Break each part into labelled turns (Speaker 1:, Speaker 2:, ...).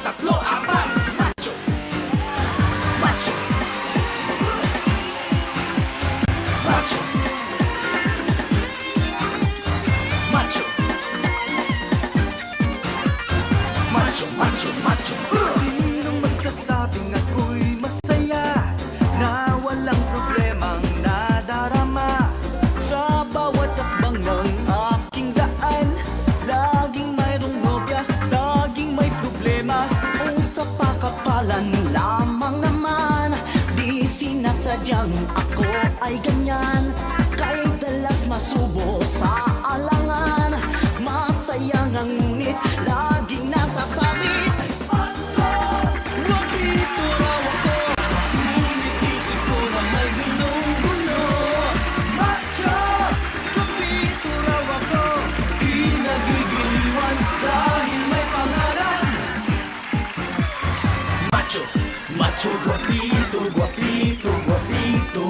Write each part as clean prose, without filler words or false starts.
Speaker 1: tatlo, apat. Macho, macho, macho, macho, macho, macho, macho.
Speaker 2: Sinong magsasabing ako'y masaya na walang problemang nadarama? Sa bawat hakbang ng aking daan, laging mayroong nobya, laging may problema. O sa pakapalan lamang naman, di sinasadyang ako ay ganyan. Kay dalas masubo sa alangan, masaya nga ngunit laging nasasabit. Napito raw ako, ngunit isip ko na may gunong-guno. Macho, napito raw ako, di nagigiliwan dahil may pangalan.
Speaker 1: Macho, macho, guapito, guapito, guapito.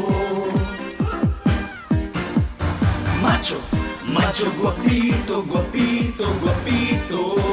Speaker 1: Macho, macho, guapito, guapito, guapito.